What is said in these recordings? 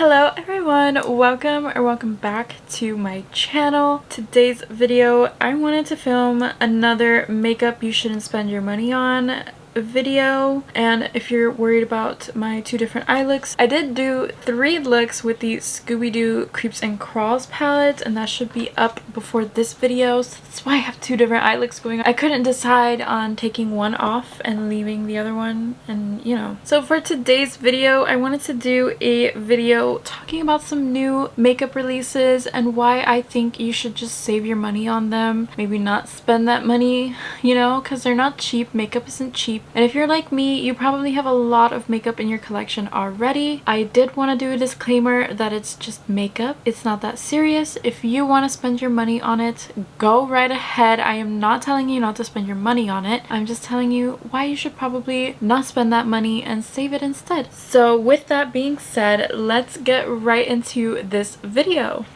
Hello everyone, welcome back to my channel. Today's video, I wanted to film another makeup you shouldn't spend your money on video. And if you're worried about my two different eye looks, I did do 3 looks with the Scooby-Doo Creeps and Crawls palette, and that should be up before this video, so that's why I have 2 different eye looks going on. I couldn't decide on taking one off and leaving the other one, and you know. So for today's video, I wanted to do a video talking about some new makeup releases and why I think you should just save your money on them. Maybe not spend that money, you know, because they're not cheap. Makeup isn't cheap. And if you're like me, you probably have a lot of makeup in your collection already. I did want to do a disclaimer that it's just makeup. It's not that serious. If you want to spend your money on it, go right ahead. I am not telling you not to spend your money on it. I'm just telling you why you should probably not spend that money and save it instead. So with that being said, let's get right into this video.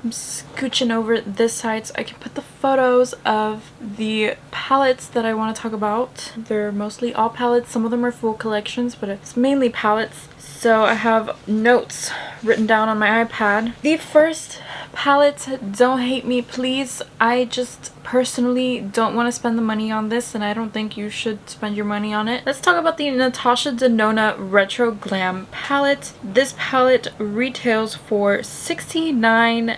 I'm scooching over this side so I can put the photos of the palettes that I want to talk about. They're mostly all palettes. Some of them are full collections, but it's mainly palettes. So I have notes written down on my iPad. The first palette, don't hate me please, I just personally don't want to spend the money on this, and I don't think you should spend your money on it. Let's talk about the Natasha Denona Retro Glam palette. This palette retails for $69,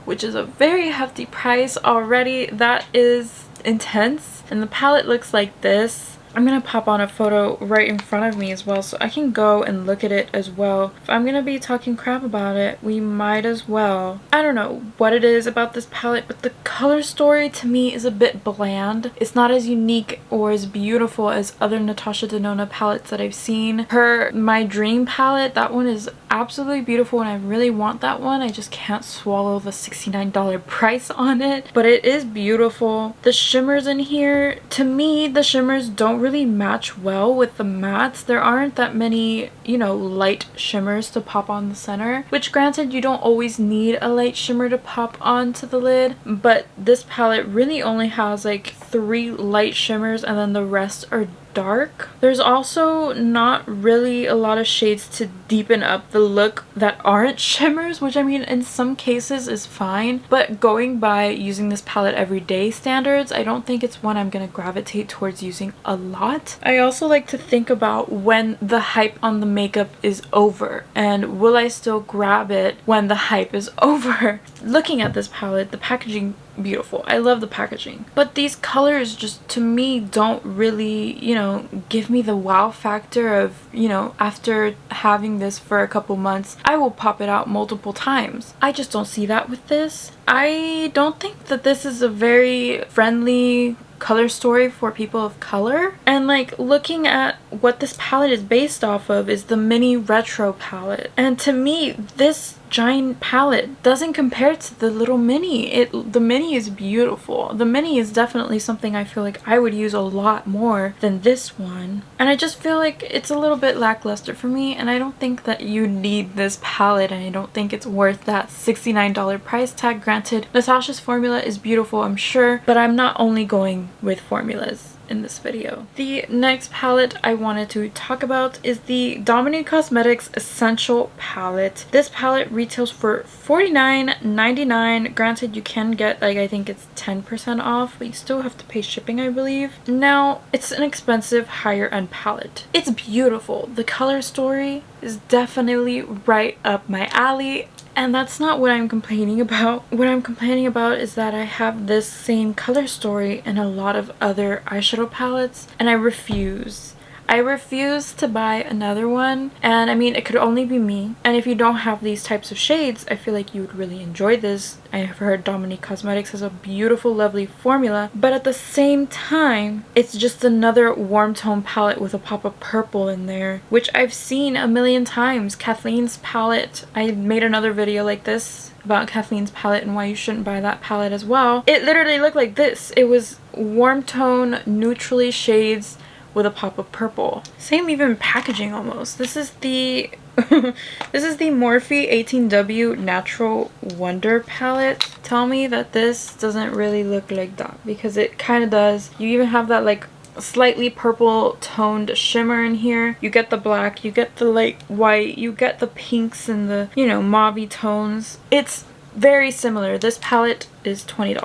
which is a very hefty price already. That is intense. And the palette looks like this. I'm gonna pop on a photo right in front of me as well so I can go and look at it as well. If I'm gonna be talking crap about it, we might as well. I don't know what it is about this palette, but the color story to me is a bit bland. It's not as unique or as beautiful as other Natasha Denona palettes that I've seen. My Dream palette, that one is absolutely beautiful and I really want that one. I just can't swallow the $69 price on it, but it is beautiful. The shimmers in here, to me, the shimmers don't really match well with the mattes. There aren't that many, you know, light shimmers to pop on the center, which granted you don't always need a light shimmer to pop onto the lid, but this palette really only has like 3 light shimmers and then the rest are dark. There's also not really a lot of shades to deepen up the look that aren't shimmers, which I mean in some cases is fine, but going by using this palette everyday standards, I don't think it's one I'm gonna gravitate towards using a lot. I also like to think about when the hype on the makeup is over, and will I still grab it when the hype is over. Looking at this palette, the packaging, beautiful. I love the packaging, but these colors just to me don't really, you know, give me the wow factor of, you know, after having this for a couple months I will pop it out multiple times. I just don't see that with this. I don't think that this is a very friendly color story for people of color, and like looking at what this palette is based off of is the mini retro palette, and to me this giant palette doesn't compare to the little mini. The mini is beautiful. The mini is definitely something I feel like I would use a lot more than this one, and I just feel like it's a little bit lackluster for me, and I don't think that you need this palette, and I don't think it's worth that $69 price tag. Granted, Natasha's formula is beautiful, I'm sure, but I'm not only going with formulas in this video. The next palette I wanted to talk about is the Dominique Cosmetics Essential palette. This palette retails for $49.99. Granted, you can get like, I think it's 10% off, but you still have to pay shipping, I believe. Now, it's an expensive higher end palette. It's beautiful. The color story is definitely right up my alley. And that's not what I'm complaining about. What I'm complaining about is that I have this same color story in a lot of other eyeshadow palettes, and I refuse. I refuse to buy another one, and I mean, it could only be me, and if you don't have these types of shades, I feel like you would really enjoy this. I have heard Dominique Cosmetics has a beautiful, lovely formula, but at the same time, it's just another warm tone palette with a pop of purple in there, which I've seen a million times. Kathleen's palette, I made another video like this about Kathleen's palette and why you shouldn't buy that palette as well. It literally looked like this. It was warm tone, neutrally shades with a pop of purple. Same even packaging almost. This is the this is the Morphe 18W Natural Wonder palette. Tell me that this doesn't really look like that, because it kind of does. You even have that like slightly purple toned shimmer in here. You get the black, you get the light white, you get the pinks and the, you know, mauve tones. It's very similar. This palette is $20.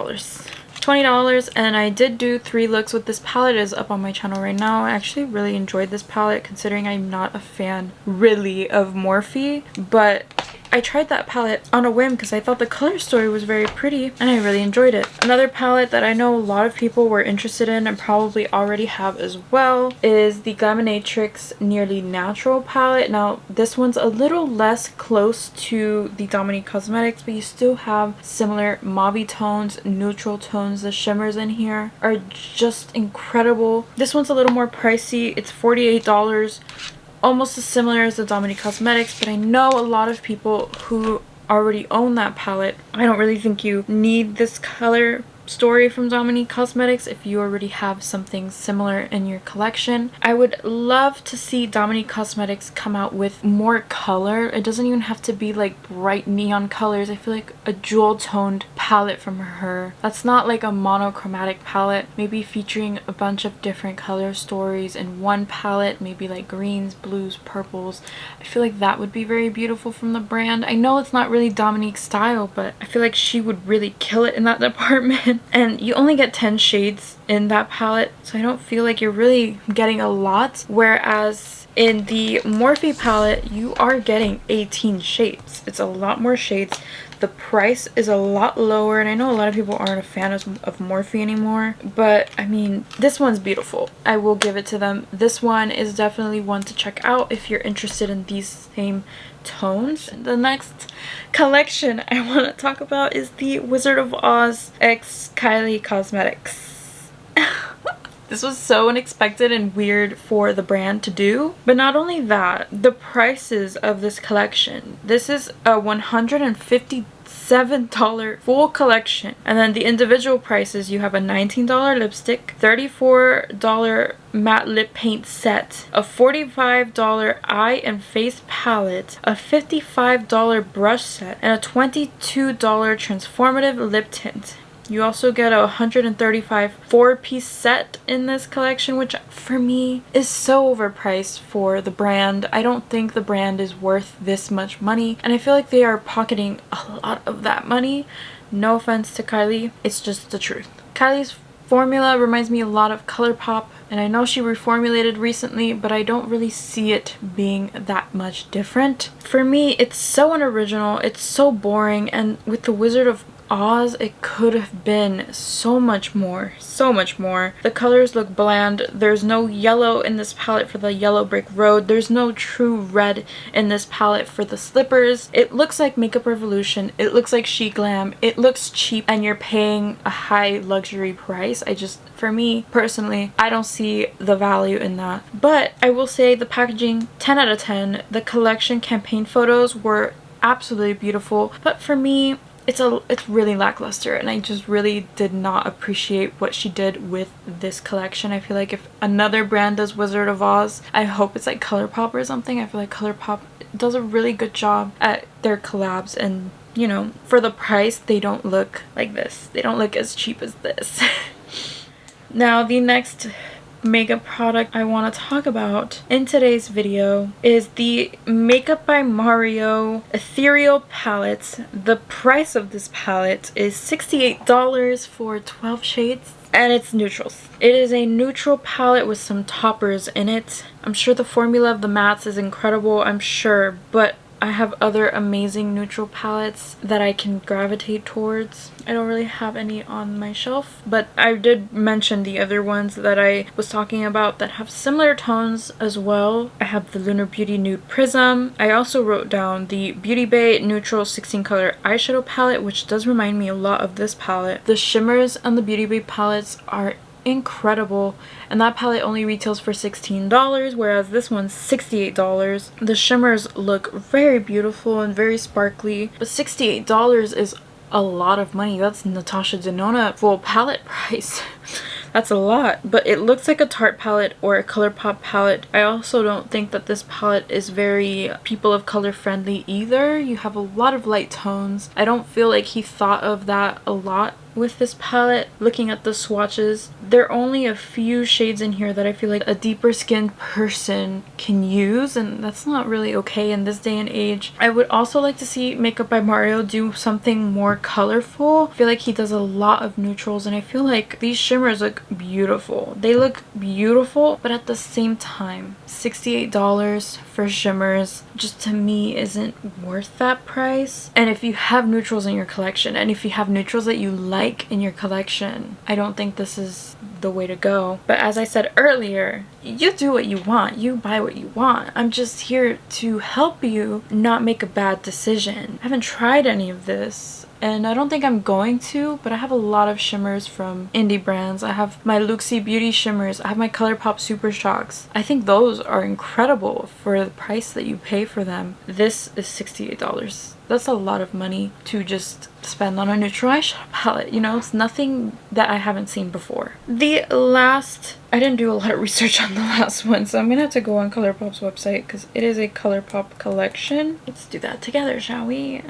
$20, and I did do 3 looks with this palette. It is up on my channel right now. I actually really enjoyed this palette considering I'm not a fan really of Morphe, but I tried that palette on a whim because I thought the color story was very pretty and I really enjoyed it. Another palette that I know a lot of people were interested in and probably already have as well is the Glaminatrix Nearly Natural palette. Now this one's a little less close to the Dominique Cosmetics, but you still have similar mauve tones, neutral tones. The shimmers in here are just incredible. This one's a little more pricey. It's $48. Almost as similar as the Dominique Cosmetics, but I know a lot of people who already own that palette. I don't really think you need this color story from Dominique Cosmetics if you already have something similar in your collection. I would love to see Dominique Cosmetics come out with more color. It doesn't even have to be like bright neon colors. I feel like a jewel toned palette from her that's not like a monochromatic palette, maybe featuring a bunch of different color stories in one palette, maybe like greens, blues, purples. I feel like that would be very beautiful from the brand. I know it's not really Dominique's style, but I feel like she would really kill it in that department. And you only get 10 shades in that palette, so I don't feel like you're really getting a lot, whereas in the Morphe palette you are getting 18 shades. It's a lot more shades. The price is a lot lower, and I know a lot of people aren't a fan of Morphe anymore, but I mean, this one's beautiful. I will give it to them. This one is definitely one to check out if you're interested in these same tones. The next collection I want to talk about is the Wizard of Oz x Kylie Cosmetics. This was so unexpected and weird for the brand to do. But not only that, the prices of this collection. This is a $157 full collection. And then the individual prices, you have a $19 lipstick, $34 matte lip paint set, a $45 eye and face palette, a $55 brush set, and a $22 transformative lip tint. You also get a $135 4-piece set in this collection, which for me is so overpriced for the brand. I don't think the brand is worth this much money, and I feel like they are pocketing a lot of that money. No offense to Kylie, it's just the truth. Kylie's formula reminds me a lot of Colourpop, and I know she reformulated recently, but I don't really see it being that much different. For me, it's so unoriginal, it's so boring, and with the Wizard of Oz, it could have been so much more, so much more. The colors look bland. There's no yellow in this palette for the yellow brick road. There's no true red in this palette for the slippers. It looks like Makeup Revolution. It looks like Chic Glam. It looks cheap and you're paying a high luxury price. For me personally, I don't see the value in that. But I will say the packaging, 10 out of 10. The collection campaign photos were absolutely beautiful, but for me, it's really lackluster, and I just really did not appreciate what she did with this collection. I feel like if another brand does Wizard of Oz, I hope it's like Colourpop or something. I feel like Colourpop does a really good job at their collabs, and you know, for the price, they don't look like this. They don't look as cheap as this. Now, the next makeup product I want to talk about in today's video is the Makeup by Mario Ethereal palette. The price of this palette is $68 for 12 shades, and it's neutrals. It is a neutral palette with some toppers in it. I'm sure the formula of the mattes is incredible, I'm sure, but I have other amazing neutral palettes that I can gravitate towards. I don't really have any on my shelf, but I did mention the other ones that I was talking about that have similar tones as well. I have the Lunar Beauty Nude Prism. I also wrote down the Beauty Bay Neutral 16 color eyeshadow palette, which does remind me a lot of this palette. The shimmers on the Beauty Bay palettes are incredible, and that palette only retails for $16, whereas this one's $68. The shimmers look very beautiful and very sparkly, but $68 is a lot of money. That's Natasha Denona full palette price. That's a lot, but it looks like a Tarte palette or a Colourpop palette. I also don't think that this palette is very people of color friendly either. You have a lot of light tones. I don't feel like he thought of that a lot with this palette, looking at the swatches, there are only a few shades in here that I feel like a deeper skinned person can use, and that's not really okay in this day and age. I would also like to see Makeup by Mario do something more colorful. I feel like he does a lot of neutrals, and I feel like these shimmers look beautiful. They look beautiful, but at the same time, $68 for shimmers just to me isn't worth that price. And if you have neutrals in your collection, and if you have neutrals that you like in your collection, I don't think this is the way to go. But as I said earlier, you do what you want, you buy what you want. I'm just here to help you not make a bad decision. I haven't tried any of this, and I don't think I'm going to, but I have a lot of shimmers from indie brands. I have my Luxie Beauty shimmers. I have my Colourpop Super Shocks. I think those are incredible for the price that you pay for them. This is $68. That's a lot of money to just spend on a neutral eyeshadow palette. You know, it's nothing that I haven't seen before. The last, I didn't do a lot of research on the last one, so I'm gonna have to go on Colourpop's website because it is a Colourpop collection. Let's do that together, shall we?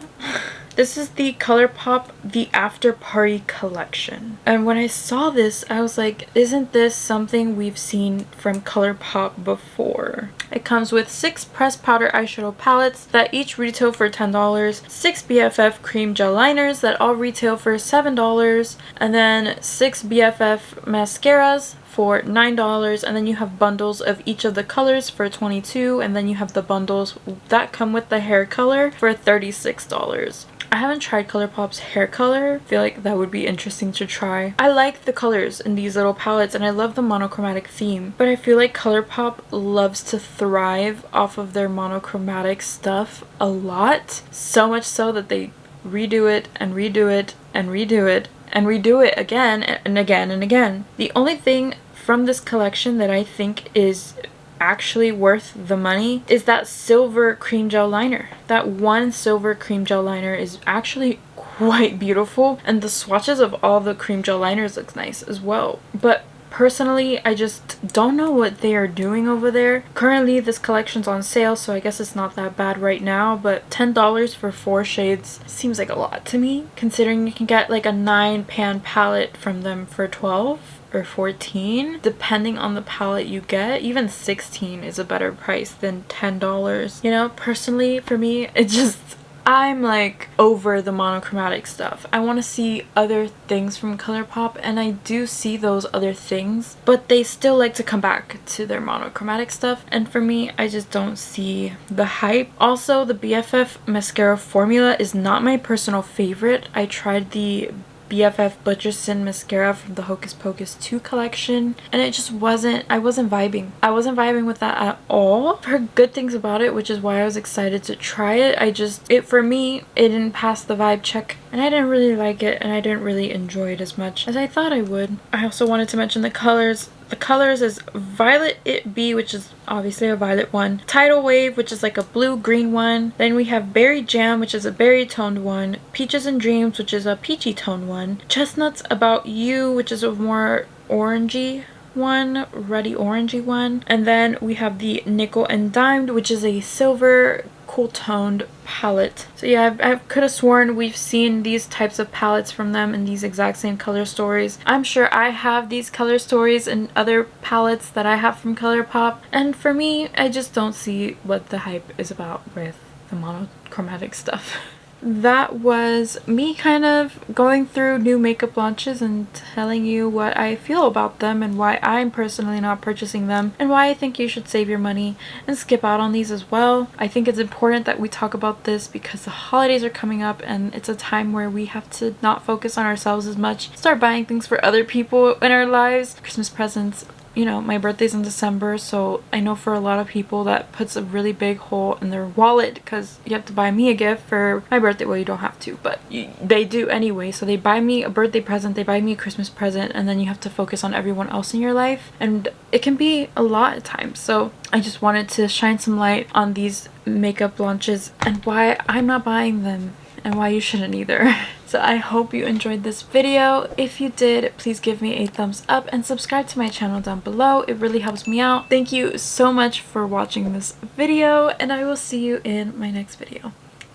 This is the Colourpop The After Party collection. And when I saw this, I was like, isn't this something we've seen from Colourpop before? It comes with 6 pressed powder eyeshadow palettes that each retail for $10, 6 BFF cream gel liners that all retail for $7, and then 6 BFF mascaras for $9, and then you have bundles of each of the colors for $22, and then you have the bundles that come with the hair color for $36. I haven't tried Colourpop's hair color. I feel like that would be interesting to try. I like the colors in these little palettes, and I love the monochromatic theme, but I feel like Colourpop loves to thrive off of their monochromatic stuff a lot, so much so that they redo it and redo it and redo it and redo it again and again and again. The only thing from this collection that I think is actually worth the money is that silver cream gel liner. That one silver cream gel liner is actually quite beautiful, and the swatches of all the cream gel liners looks nice as well. But personally, I just don't know what they are doing over there. Currently, this collection's on sale, so I guess it's not that bad right now, but $10 for 4 shades seems like a lot to me, considering you can get like a 9-pan palette from them for $12 or $14, depending on the palette you get. Even $16 is a better price than $10. You know, personally, for me, it just, I'm like over the monochromatic stuff. I want to see other things from Colourpop, and I do see those other things, but they still like to come back to their monochromatic stuff, and for me, I just don't see the hype. Also, the BFF mascara formula is not my personal favorite. I tried the BFF Butcherson mascara from the Hocus Pocus 2 collection, and it just wasn't, I wasn't vibing with that at all. I've heard good things about it, which is why I was excited to try it. For me, it didn't pass the vibe check, and I didn't really like it, and I didn't really enjoy it as much as I thought I would. I also wanted to mention the colors. The colors is Violet It Be, which is obviously a violet one. Tidal Wave, which is like a blue-green one. Then we have Berry Jam, which is a berry-toned one. Peaches and Dreams, which is a peachy-toned one. Chestnuts About You, which is a more orangey one, ruddy orangey one. And then we have the Nickel and Dimed, which is a silver cool toned palette. So yeah, I could have sworn we've seen these types of palettes from them in these exact same color stories. I'm sure I have these color stories in other palettes that I have from Colourpop, and for me, I just don't see what the hype is about with the monochromatic stuff. That was me kind of going through new makeup launches and telling you what I feel about them and why I'm personally not purchasing them, and why I think you should save your money and skip out on these as well. I think it's important that we talk about this because the holidays are coming up, and it's a time where we have to not focus on ourselves as much, start buying things for other people in our lives, Christmas presents. You know, my birthday's in December, so I know for a lot of people that puts a really big hole in their wallet because you have to buy me a gift for my birthday. Well, you don't have to, but they do anyway. So they buy me a birthday present, they buy me a Christmas present, and then you have to focus on everyone else in your life, and it can be a lot at times. So I just wanted to shine some light on these makeup launches and why I'm not buying them and why you shouldn't either. So I hope you enjoyed this video. If you did, please give me a thumbs up and subscribe to my channel down below. It really helps me out. Thank you so much for watching this video, and I will see you in my next video.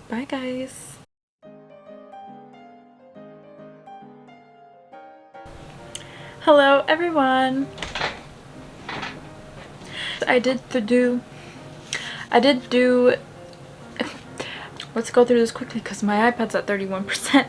Bye guys. Hello everyone. I did do let's go through this quickly because my iPad's at 31%.